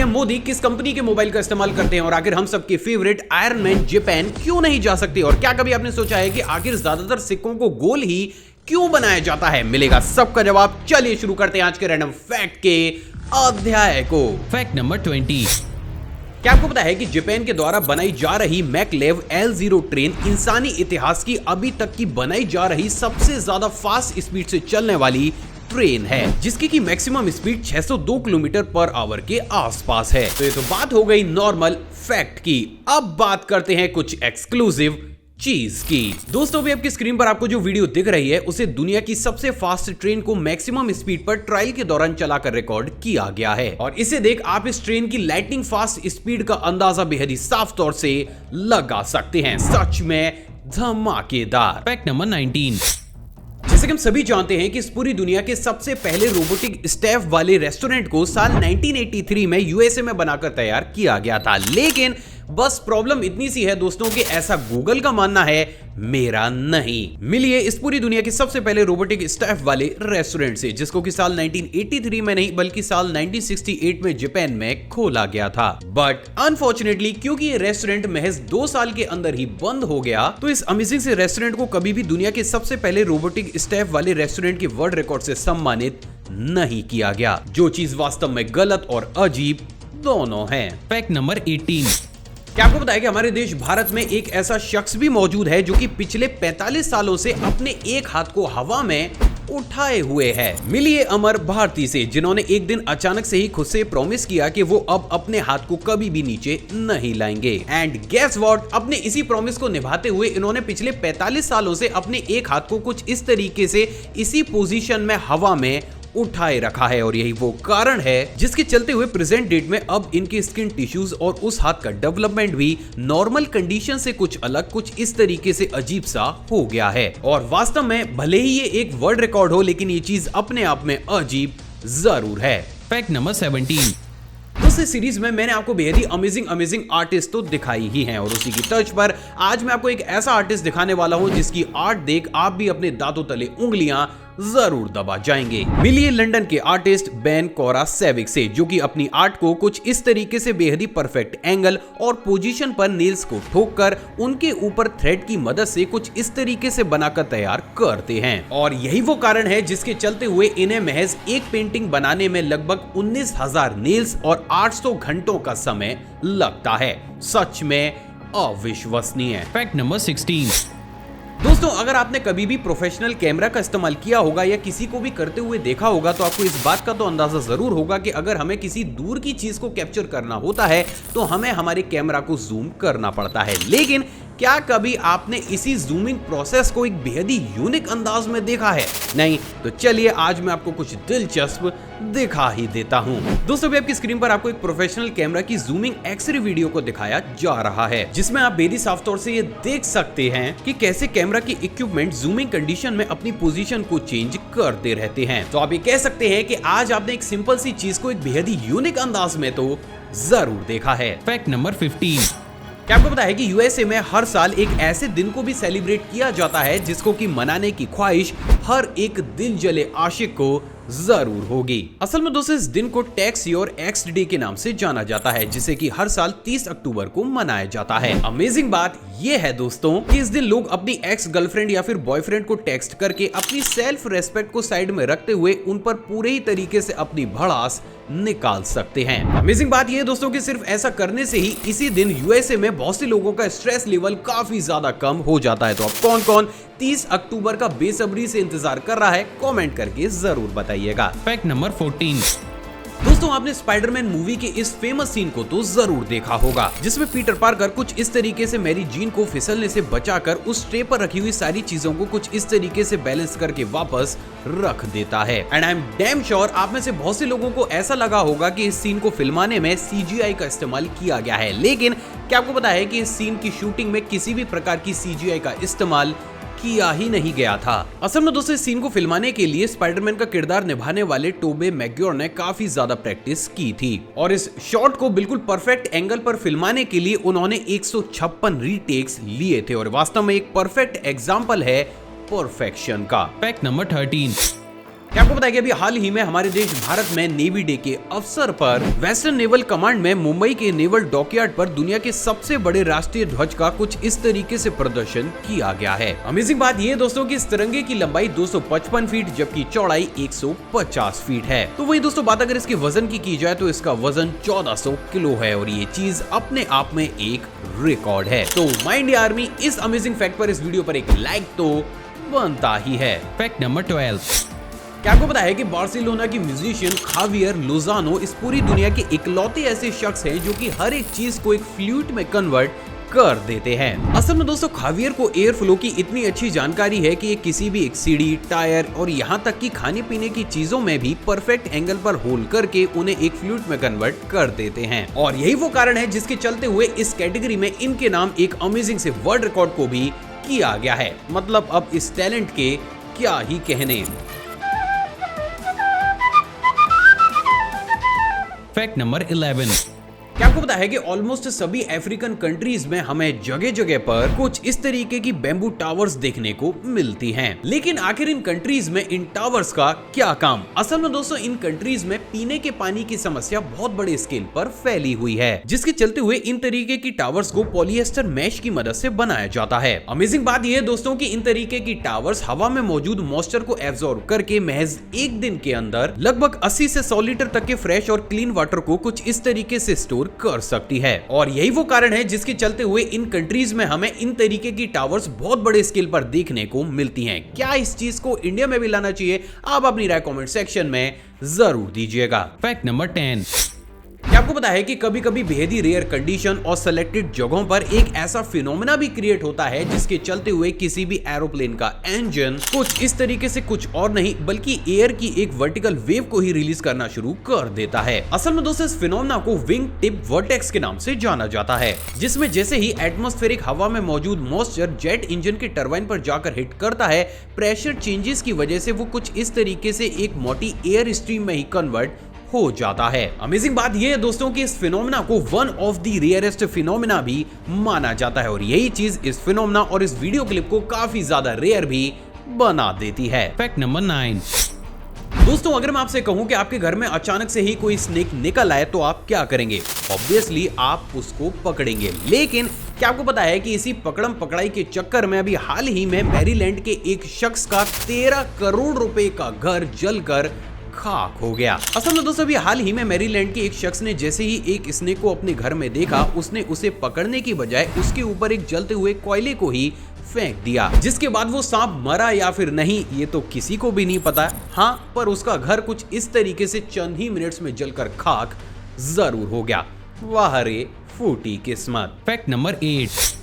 PM Modi किस company के mobile का इस्तेमाल करते हैं और आखिर हम सबके फेवरेट आयरन मैन जापान क्यों नहीं जा सकते और क्या कभी आपने सोचा है कि आखिर ज्यादातर सिक्कों को गोल ही क्यों बनाया जाता है? मिलेगा सबका जवाब। चलिए शुरू करते हैं आज के रैंडम फैक्ट के अध्याय को। Fact number 20। क्या आपको पता है कि जापान के द्वारा बनाई जा रही मैकलेव L0 ट्रेन इंसानी इतिहास की अभी तक की बनाई जा रही सबसे ज्यादा फास्ट स्पीड से चलने वाली ट्रेन है, जिसकी की maximum speed 602 kilometre per hour के आसपास है। तो ये तो बात हो गई नॉर्मल फैक्ट की। अब बात करते हैं कुछ एक्सक्लूसिव चीज की। दोस्तों अभी आपकी स्क्रीन पर आपको जो वीडियो दिख रही है उसे दुनिया की सबसे फास्ट ट्रेन को मैक्सिमम स्पीड पर ट्रायल के दौरान चलाकर रिकॉर्ड किया गया है और इसे देख आप इस ट्रेन की लाइटनिंग फास्ट स्पीड का अंदाजा बेहद ही साफ तौर से लगा सकते हैं। सच में धमाकेदार। Fact number 19। जैसे कि हम सभी जानते हैं कि इस पूरी दुनिया के सबसे पहले रोबोटिक स्टाफ वाले रेस्टोरेंट को साल 1983 में यूएसए में बनाकर तैयार किया गया था, लेकिन बस प्रॉब्लम इतनी सी है दोस्तों कि ऐसा गूगल का मानना है, मेरा नहीं। मिलिए इस पूरी दुनिया के सबसे पहले रोबोटिक स्टाफ वाले रेस्टोरेंट से, जिसको कि साल 1983 में नहीं बल्कि साल 1968 में जापान में खोला गया था। बट अनफॉर्चुनेटली क्योंकि ये रेस्टोरेंट महज 2 साल के अंदर ही बंद हो गया, तो इस अमेजिंग से रेस्टोरेंट को कभी भी दुनिया के सबसे पहले रोबोटिक स्टाफ वाले रेस्टोरेंट के वर्ल्ड रिकॉर्ड से सम्मानित नहीं किया गया, जो चीज वास्तव में गलत और अजीब दोनों है। Fact number 18। क्या आपको पता है कि हमारे देश भारत में एक ऐसा शख्स भी मौजूद है जो कि पिछले 45 सालों से अपने एक हाथ को हवा में उठाए हुए है। मिलिए अमर भारती से, जिन्होंने एक दिन अचानक से ही खुद से प्रॉमिस किया कि वो अब अपने हाथ को कभी भी नीचे नहीं लाएंगे। एंड गेस व्हाट, अपने इसी प्रॉमिस को निभाते हुए इन्होंने पिछले 45 सालों से अपने एक हाथ को कुछ इस तरीके से इसी पोजीशन में हवा में उठाए रखा है और यही वो कारण है जिसके चलते हुए प्रेजेंट डेट में अब इनके स्किन टिश्यूज और उस हाथ का डेवलपमेंट भी नॉर्मल कंडीशन से कुछ अलग, कुछ इस तरीके से अजीब सा हो गया है। और वास्तव में भले ही ये एक वर्ल्ड रिकॉर्ड हो, लेकिन ये चीज अपने आप में अजीब जरूर है। Fact number 17। दूसरी सीरीज में मैंने आपको बेहद ही अमेजिंग आर्टिस्ट तो दिखाई ही हैं और उसी की तर्ज पर आज मैं आपको एक ऐसा आर्टिस्ट दिखाने वाला हूं जिसकी आर्ट देख आप भी अपने दांतों तले उंगलियां जरूर दबा जाएंगे। मिलिए लंदन के आर्टिस्ट बेन कोरासेविक से, जो कि अपनी आर्ट को कुछ इस तरीके से बेहद ही परफेक्ट एंगल और पोजीशन पर नेल्स को ठोककर उनके ऊपर थ्रेड की मदद से कुछ इस तरीके से बनाकर तैयार करते हैं और यही वो कारण है जिसके चलते हुए इन्हें महज एक पेंटिंग बनाने में लगभग 19,000 नेल्स और 800 घंटों का समय लगता है। सच में अविश्वसनीय। Fact number 16। दोस्तों अगर आपने कभी भी प्रोफेशनल कैमरा का इस्तेमाल किया होगा या किसी को भी करते हुए देखा होगा तो आपको इस बात का तो अंदाजा जरूर होगा कि अगर हमें किसी दूर की चीज को कैप्चर करना होता है तो हमें हमारे कैमरा को जूम करना पड़ता है, लेकिन क्या कभी आपने इसी जूमिंग प्रोसेस को एक बेहद ही यूनिक अंदाज में देखा है? नहीं तो चलिए आज मैं आपको कुछ दिलचस्प दिखा ही देता हूं। दोस्तों अभी आपकी स्क्रीन पर आपको एक प्रोफेशनल कैमरा की जूमिंग एक्सरे वीडियो को दिखाया जा रहा है, जिसमें आप बेहद साफ तौर से ये देख सकते हैं कि कैसे कैमरा की इक्विपमेंट जूमिंग कंडीशन में अपनी पोजीशन को चेंज करते रहते हैं। तो आप ये कह सकते हैं कि आज आपने एक सिंपल सी चीज को एक बेहद ही यूनिक अंदाज में तो जरूर देखा है। Fact number 15। क्या आपको पता है कि यूएसए में हर साल एक ऐसे दिन को भी सेलिब्रेट किया जाता है जिसको कि मनाने की ख्वाहिश हर एक दिल जले आशिक को जरूर होगी। असल में दोस्तों इस दिन को टैक्स योर एक्स डे के नाम से जाना जाता है, जिसे कि हर साल 30 अक्टूबर को मनाया जाता है। अमेजिंग बात यह है दोस्तों कि इस दिन लोग अपनी एक्स गर्लफ्रेंड या फिर बॉयफ्रेंड को टेक्स्ट करके अपनी सेल्फ रेस्पेक्ट को साइड में रखते हुए उन पर पूरे ही तरीके से अपनी भड़ास निकाल सकते हैं। अमेजिंग बात यह है दोस्तों कि सिर्फ ऐसा करने से ही इसी दिन यूएसए में बहुत से लोगों का स्ट्रेस लेवल काफी ज्यादा कम हो जाता है। तो अब कौन कौन 30 अक्टूबर का बेसब्री से इंतजार कर रहा है, कमेंट करके जरूर बताइएगा। Fact number 14। दोस्तों आपने स्पाइडरमैन मूवी के इस फेमस सीन को तो जरूर देखा होगा, जिसमें पीटर पार्कर कुछ इस तरीके से मैरी जीन को फिसलने से बचाकर उस ट्रे पर रखी हुई सारी चीजों को कुछ इस तरीके से बैलेंस करके वापस रख देता है। And I am damn sure आप में से बहुत से लोगों को ऐसा लगा होगा कि इस सीन को फिल्माने में सीजीआई का इस्तेमाल किया गया है, लेकिन क्या आपको पता है कि इस सीन की शूटिंग में किसी भी प्रकार की सीजीआई का इस्तेमाल किया ही नहीं गया था। असल में दोस्तों इस सीन को फिल्माने के लिए स्पाइडरमैन का किरदार निभाने वाले टोबे मैग्योर ने काफी ज्यादा प्रैक्टिस की थी और इस शॉट को बिल्कुल परफेक्ट एंगल पर फिल्माने के लिए उन्होंने 156 रीटेक्स लिए थे और वास्तव में एक परफेक्ट एग्जांपल है परफेक्शन का। Fact number 13। क्या आपको पता है कि अभी हाल ही में हमारे देश भारत में नेवी डे के अवसर पर वेस्टर्न नेवल कमांड में मुंबई के नेवल डॉकयार्ड पर दुनिया के सबसे बड़े राष्ट्रीय ध्वज का कुछ इस तरीके से प्रदर्शन किया गया है। अमेजिंग बात यह दोस्तों कि इस तिरंगे की लंबाई 255 फीट जबकि चौड़ाई 150 फीट है। तो वही दोस्तों बात अगर इसके वजन की जाए तो इसका वजन 1400 किलो है और ये चीज अपने आप में एक रिकॉर्ड है। तो माय इंडिया आर्मी इस अमेजिंग फैक्ट पर इस वीडियो पर एक लाइक तो बनता ही है। Fact number 12। क्या आपको पता है कि बार्सिलोना की म्यूजिशियन खावियर लोजानो इस पूरी दुनिया के इकलौते ऐसे शख्स हैं जो कि हर एक चीज को एक फ्लूट में कन्वर्ट कर देते हैं। असल में दोस्तों खावियर को एयर फ्लो की इतनी अच्छी जानकारी है कि ये किसी भी एक सीढ़ी, टायर और यहाँ तक कि खाने पीने की चीजों में भी परफेक्ट एंगल पर होल करके उन्हें एक फ्लूट में कन्वर्ट कर देते हैं। और यही वो कारण है जिसके चलते हुए इस कैटेगरी में इनके नाम एक अमेजिंग से वर्ल्ड रिकॉर्ड को भी किया गया है। मतलब अब इस टैलेंट के क्या ही कहने। Fact number 11। क्या आपको पता है कि ऑलमोस्ट सभी अफ्रीकन कंट्रीज में हमें जगह जगह पर कुछ इस तरीके की बैम्बू टावर्स देखने को मिलती हैं। लेकिन आखिर इन कंट्रीज में इन टावर्स का क्या काम? असल में दोस्तों इन कंट्रीज में पीने के पानी की समस्या बहुत बड़े स्केल पर फैली हुई है, जिसके चलते हुए इन तरीके की टावर्स को पॉलिएस्टर मैश की मदद से बनाया जाता है। अमेजिंग बात यह है दोस्तों कि इन तरीके की टावर्स हवा में मौजूद मॉइस्चर को एब्जॉर्ब करके महज एक दिन के अंदर लगभग 80 से 100 लीटर तक के फ्रेश और क्लीन वाटर को कुछ इस तरीके से स्टोर कर सकती है। और यही वो कारण है जिसके चलते हुए इन कंट्रीज में हमें इन तरीके की टावर्स बहुत बड़े स्केल पर देखने को मिलती हैं। क्या इस चीज को इंडिया में भी लाना चाहिए? आप अपनी राय कमेंट सेक्शन में जरूर दीजिएगा। Fact number 10। क्या आपको पता है कि कभी कभी बेहद ही रेयर कंडीशन और सेलेक्टेड जगहों पर एक ऐसा फिनोमेना भी क्रिएट होता है जिसके चलते हुए किसी भी एरोप्लेन का इंजन कुछ इस तरीके से कुछ और नहीं बल्कि एयर की एक वर्टिकल वेव को ही रिलीज करना शुरू कर देता है। असल में दोस्तों इस फिनोमेना को विंग टिप वर्टेक्स के नाम से जाना जाता है, जिसमें जैसे ही एटमॉस्फेरिक हवा में मौजूद मॉइस्चर जेट इंजन के टरबाइन पर जाकर हिट करता है, प्रेशर चेंजेस की वजह से वो कुछ इस तरीके से एक मोटी एयर स्ट्रीम में ही कन्वर्ट हो जाता है। अमेजिंग बात यह है दोस्तों कि इस फिनोमेना को one of the rarest phenomena भी माना जाता है और यही चीज इस फिनोमेना और इस वीडियो क्लिप को काफी ज्यादा रेयर भी बना देती है। Fact number 9। दोस्तों अगर मैं आपसे कहूं कि आपके घर में अचानक से ही कोई स्नेक निकल आए तो आप क्या करेंगे? ऑब्वियसली आप उसको पकड़ेंगे। लेकिन क्या आपको पता है कि इसी पकड़म पकड़ाई के चक्कर में अभी हाल ही में मैरीलैंड के एक शख्स का 13 करोड़ रुपए का घर जलकर खाक हो गया। असल में दोस्तों अभी हाल ही में मैरीलैंड के एक शख्स ने जैसे ही एक स्नेक को अपने घर में देखा, उसने उसे पकड़ने की बजाय उसके ऊपर एक जलते हुए कोयले को ही फेंक दिया, जिसके बाद वो सांप मरा या फिर नहीं ये तो किसी को भी नहीं पता। हाँ, पर उसका घर कुछ इस तरीके से चंद ही मिनट्स में जलकर खाक जरूर हो गया। वाह रे फूटी किस्मत। Fact number 8।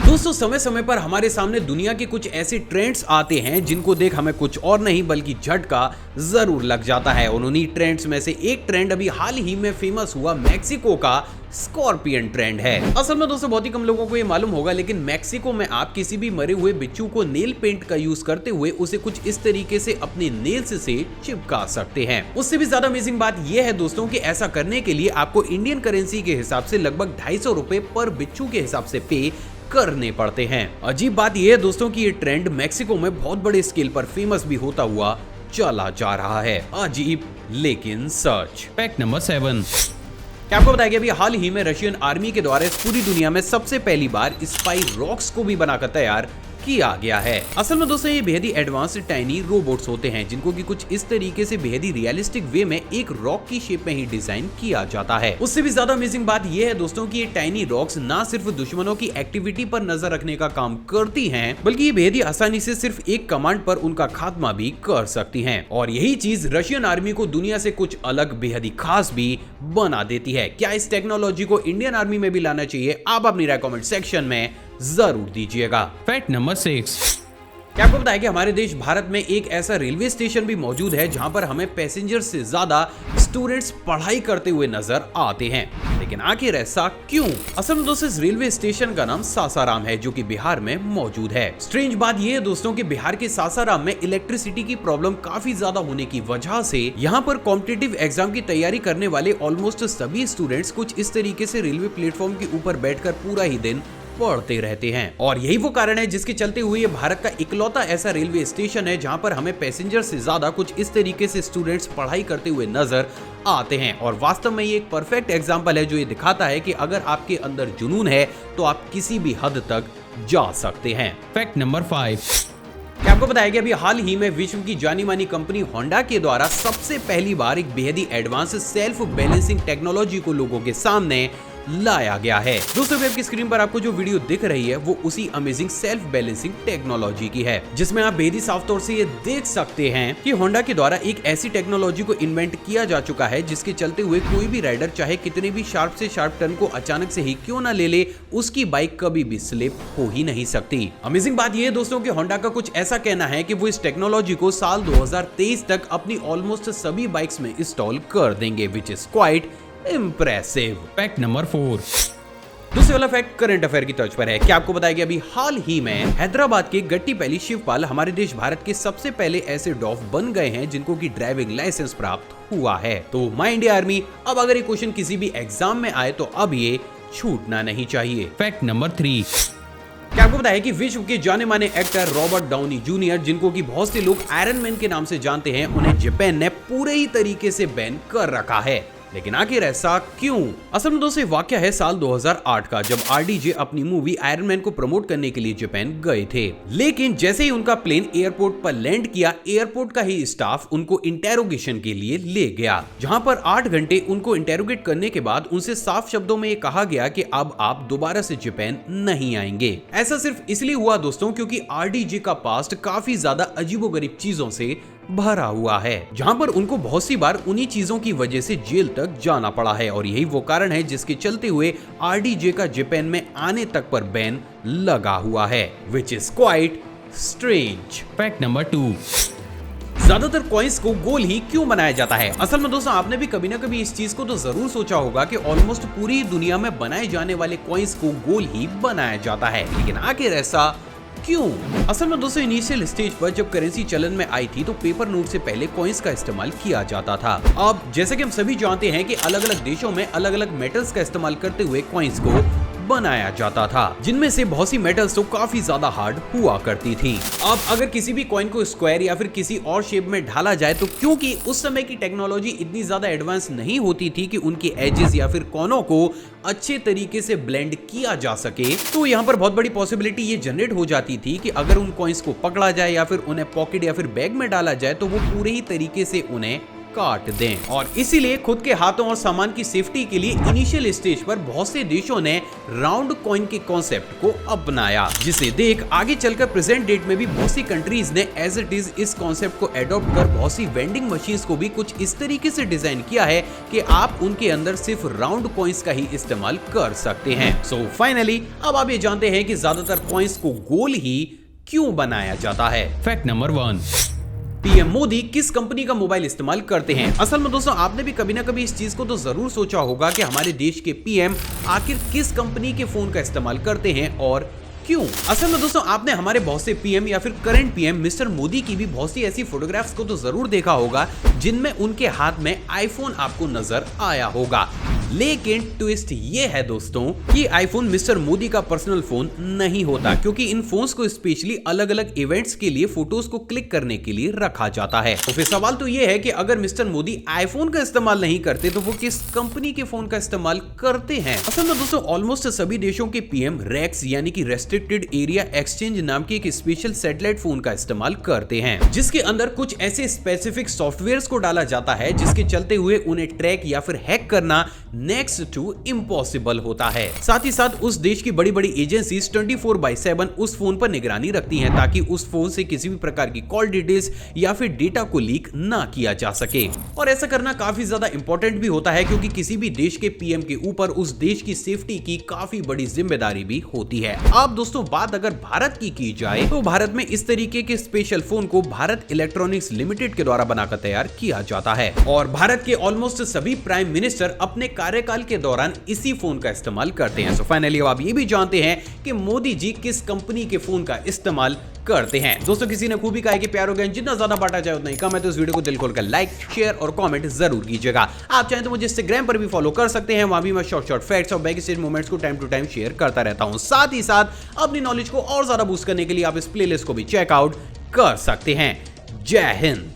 दोस्तों समय समय पर हमारे सामने दुनिया के कुछ ऐसे ट्रेंड्स आते हैं जिनको देख हमें कुछ और नहीं बल्कि झटका जरूर लग जाता है। और उन्हीं ट्रेंड्स में से एक ट्रेंड अभी हाल ही में फेमस हुआ मैक्सिको का स्कॉर्पियन ट्रेंड है। असल में दोस्तों बहुत ही कम लोगों को ये मालूम होगा, लेकिन मैक्सिको में आप किसी भी मरे हुए बिच्छू को नेल पेंट का यूज करते हुए उसे कुछ इस तरीके से अपने नेल्स से चिपका सकते हैं। उससे भी ज्यादा अमेजिंग बात यह है दोस्तों कि ऐसा करने के लिए आपको इंडियन करेंसी के हिसाब से लगभग 250 रुपए पर बिच्छू के हिसाब से पे करने पड़ते हैं। अजीब बात यह है दोस्तों कि ये ट्रेंड मैक्सिको में बहुत बड़े स्केल पर फेमस भी होता हुआ चला जा रहा है। अजीब लेकिन सच। Fact number 7। क्या आपको बताया कि अभी हाल ही में रशियन आर्मी के द्वारा इस पूरी दुनिया में सबसे पहली बार स्पाई रॉक्स को भी बनाकर तैयार किया गया है। असल में दोस्तों ये बेहद ही एडवांस्ड टाइनी रोबोट्स होते हैं जिनको कि कुछ इस तरीके से बेहद ही रियलिस्टिक वे में एक रॉक की शेप में ही डिजाइन किया जाता है। उससे भी ज्यादा अमेजिंग बात यह है दोस्तों कि ये टाइनी रॉक्स ना सिर्फ दुश्मनों की एक्टिविटी पर नजर रखने का काम करती हैं, बल्कि ये बेहद ही आसानी से सिर्फ एक कमांड पर उनका खात्मा भी कर सकती हैं। और यही चीज रशियन आर्मी को दुनिया से कुछ अलग बेहद ही खास भी बना देती है। क्या इस टेक्नोलॉजी को इंडियन आर्मी में भी लाना चाहिए? आप अपनी राय कमेंट सेक्शन में जरूर दीजिएगा। Fact number 6। क्या आपको पता है कि हमारे देश भारत में एक ऐसा रेलवे स्टेशन भी मौजूद है जहां पर हमें पैसेंजर से ज्यादा स्टूडेंट्स पढ़ाई करते हुए नजर आते हैं, लेकिन आखिर ऐसा क्यों? असल में दोस्तों इस रेलवे स्टेशन का नाम सासाराम है जो कि बिहार में मौजूद है। स्ट्रेंज बात यह है दोस्तों कि बिहार के सासाराम में इलेक्ट्रिसिटी की प्रॉब्लम काफी ज्यादा होने की वजह से यहाँ पर कॉम्पिटिटिव एग्जाम की तैयारी करने वाले ऑलमोस्ट सभी स्टूडेंट्स कुछ इस तरीके से रेलवे प्लेटफॉर्म के ऊपर बैठकर पूरा ही दिन पढ़ते रहते हैं। और यही वो कारण है जिसके चलते हुए ये भारत का इकलौता ऐसा रेलवे स्टेशन है जहां पर हमें पैसेंजर से ज्यादा कुछ इस तरीके से स्टूडेंट्स पढ़ाई करते हुए नजर आते हैं। और वास्तव में ये एक परफेक्ट एग्जाम्पल है जो ये दिखाता है कि अगर आपके अंदर जुनून है तो आप किसी भी हद तक जा सकते हैं। Fact number 5। क्या आपको बताया कि अभी हाल ही में विश्व की जानी मानी कंपनी होंडा के द्वारा सबसे पहली बार एक बेहद ही एडवांस सेल्फ बैलेंसिंग टेक्नोलॉजी को लोगों के सामने लाया गया है। दोस्तों आपकी स्क्रीन पर आपको जो वीडियो दिख रही है वो उसी अमेजिंग सेल्फ बैलेंसिंग टेक्नोलॉजी की है, जिसमें आप बेहद ही साफ तौर से ये देख सकते हैं कि होंडा के द्वारा एक ऐसी टेक्नोलॉजी को इन्वेंट किया जा चुका है जिसके चलते हुए कोई भी राइडर चाहे कितने भी शार्प से शार्प टर्न को अचानक से ही क्यों ना ले ले, उसकी बाइक कभी भी स्लिप हो ही नहीं सकती। अमेजिंग बात यह है दोस्तों कि होंडा का कुछ ऐसा कहना है कि वो इस टेक्नोलॉजी को साल 2023 तक अपनी ऑलमोस्ट सभी बाइक्स में इंस्टॉल कर देंगे, which is quite impressive. Fact number 4। दूसरे वाला फैक्ट करंट अफेयर की तर्ज पर है। क्या आपको बताया कि अभी हाल ही में हैदराबाद के गट्टीपल्ली शिवपाल हमारे देश भारत के सबसे पहले ऐसे डॉफ बन गए हैं जिनको की ड्राइविंग लाइसेंस प्राप्त हुआ है। तो माय इंडिया आर्मी, अब अगर ये क्वेश्चन किसी भी एग्जाम में आए तो अब ये छूटना नहीं चाहिए। Fact number 3। क्या आपको बताया कि विश्व के जाने माने एक्टर रॉबर्ट डाउनी जूनियर, जिनको कि बहुत से लोग आयरन मैन के नाम से जानते हैं, उन्हें जापान ने पूरे ही तरीके से बैन कर रखा है। लेकिन आखिर ऐसा क्यों? असल में दोस्तों वाकया है साल 2008 का, जब आरडीजे अपनी मूवी आयरन मैन को प्रमोट करने के लिए जापान गए थे। लेकिन जैसे ही उनका प्लेन एयरपोर्ट पर लैंड किया, एयरपोर्ट का ही स्टाफ उनको इंटेरोगेशन के लिए ले गया, जहां पर 8 घंटे उनको इंटेरोगेट करने के बाद उनसे साफ शब्दों में ये कहा गया कि अब आप दोबारा से जापान नहीं आएंगे। ऐसा सिर्फ इसलिए हुआ दोस्तों क्योंकि आरडीजे का पास्ट काफी ज्यादा अजीबोगरीब चीजों से भरा हुआ है, जहां पर उनको बहुत सी बार उन्हीं चीजों की वजह से जेल तक जाना पड़ा है। और यही वो कारण है जिसके चलते हुए आरडीजे का जापान में आने तक पर बैन लगा हुआ है, which is quite strange. Fact number 2। ज्यादातर कॉइन्स को गोल ही क्यों बनाया जाता है? असल में दोस्तों आपने भी कभी ना कभी इस चीज को तो जरूर सोचा होगा कि ऑलमोस्ट पूरी दुनिया में बनाए जाने वाले कॉइन्स को गोल ही बनाया जाता है, लेकिन आखिर ऐसा क्यों? असल में दोस्तों इनिशियल स्टेज पर जब करेंसी चलन में आई थी तो पेपर नोट से पहले कॉइन्स का इस्तेमाल किया जाता था। अब जैसे कि हम सभी जानते हैं कि अलग अलग देशों में अलग अलग मेटल्स का इस्तेमाल करते हुए कॉइन्स को बनाया जाता था, जिनमें से बहुत सी मेटल्स तो काफी ज्यादा हार्ड हुआ करती थी। अब अगर किसी भी कॉइन को स्क्वायर या फिर किसी और शेप में ढाला जाए तो क्योंकि उस समय की टेक्नोलॉजी इतनी ज्यादा एडवांस नहीं होती थी कि उनके एजेस या फिर कोनों को अच्छे तरीके से ब्लेंड किया जा सके, तो यहाँ पर बहुत बड़ी पॉसिबिलिटी ये जनरेट हो जाती थी कि अगर उन कॉइन्स को पकड़ा जाए या फिर उन्हें पॉकेट या फिर बैग में डाला जाए तो वो पूरे ही तरीके से उन्हें काट दें। और इसीलिए खुद के हाथों और सामान की सेफ्टी के लिए इनिशियल स्टेज पर बहुत से देशों ने राउंड कॉइन के कॉन्सेप्ट को अपनाया, जिसे देख आगे चलकर प्रेजेंट डेट में भी बहुत सी कंट्रीज ने एज इट इज इस कॉन्सेप्ट को एडॉप्ट कर बहुत सी वेंडिंग मशीन्स को भी कुछ इस तरीके से डिजाइन किया है कि आप उनके अंदर सिर्फ राउंड कॉइन्स का ही इस्तेमाल कर सकते हैं। सो फाइनली अब आप ये जानते हैं कि ज्यादातर कॉइन्स को गोल ही क्यों बनाया जाता है। Fact number 1। पीएम मोदी किस कंपनी का मोबाइल इस्तेमाल करते हैं? असल में दोस्तों आपने भी कभी ना कभी इस चीज को तो जरूर सोचा होगा कि हमारे देश के पीएम आखिर किस कंपनी के फोन का इस्तेमाल करते हैं और क्यों? असल में दोस्तों आपने हमारे बहुत से पीएम या फिर करंट पीएम मिस्टर मोदी की भी बहुत सी ऐसी फोटोग्राफ्स को तो जरूर देखा होगा जिनमें उनके हाथ में आईफोन आपको नजर आया होगा। लेकिन ट्विस्ट ये है दोस्तों कि आईफोन मिस्टर मोदी का पर्सनल फोन नहीं होता, क्योंकि इन फोन्स को स्पेशली अलग अलग इवेंट्स के लिए फोटोज को क्लिक करने के लिए रखा जाता है। तो फिर सवाल तो ये है कि अगर मिस्टर मोदी आईफोन का इस्तेमाल नहीं करते तो वो किस कंपनी के फोन का इस्तेमाल करते हैं? असल में दोस्तों ऑलमोस्ट सभी देशों के पीएम रेक्स यानी कि रेस्ट्रिक्टेड एरिया एक्सचेंज नाम के एक स्पेशल सैटेलाइट फोन का इस्तेमाल करते हैं, जिसके अंदर कुछ ऐसे स्पेसिफिक सॉफ्टवेयर्स को डाला जाता है जिसके चलते हुए उन्हें ट्रैक या फिर हैक करना नेक्स्ट टू इम्पॉसिबल होता है। साथ ही साथ उस देश की बड़ी बड़ी एजेंसीज 24/7 उस फोन पर निगरानी रखती हैं ताकि उस फोन से किसी भी प्रकार की कॉल डिटेल्स या फिर डेटा को लीक ना किया जा सके। और ऐसा करना काफी ज्यादा इंपॉर्टेंट भी होता है क्योंकि किसी भी देश के पीएम के ऊपर उस देश की सेफ्टी की काफी बड़ी जिम्मेदारी भी होती है। अब दोस्तों बात अगर भारत की जाए तो भारत में इस तरीके के स्पेशल फोन को भारत इलेक्ट्रॉनिक्स लिमिटेड के द्वारा बनाकर तैयार किया जाता है और भारत के ऑलमोस्ट सभी प्राइम मिनिस्टर अपने कार्यकाल के दौरान इसी फोन का इस्तेमाल करते हैं। सो फाइनली अब आप ये भी जानते हैं कि मोदी जी किस कंपनी के फोन का इस्तेमाल करते हैं। दोस्तों किसी ने खूबी कहा है कि प्यारो ज्ञान जितना ज्यादा बांटा जाए उतना ही कम है, तो इस वीडियो को दिल खोलकर लाइक, शेयर और कमेंट जरूर कीजिएगा। आप चाहें तो मुझे इंस्टाग्राम पर भी फॉलो कर सकते हैं, वहां भी मैं शॉर्ट फैक्ट्स और बैक स्टेज मोमेंट्स को टाइम टू टाइम शेयर करता रहता हूं। साथ ही साथ अपनी नॉलेज को और ज्यादा बूस्ट करने के लिए आप इस प्लेलिस्ट को भी चेकआउट कर सकते हैं। जय हिंद।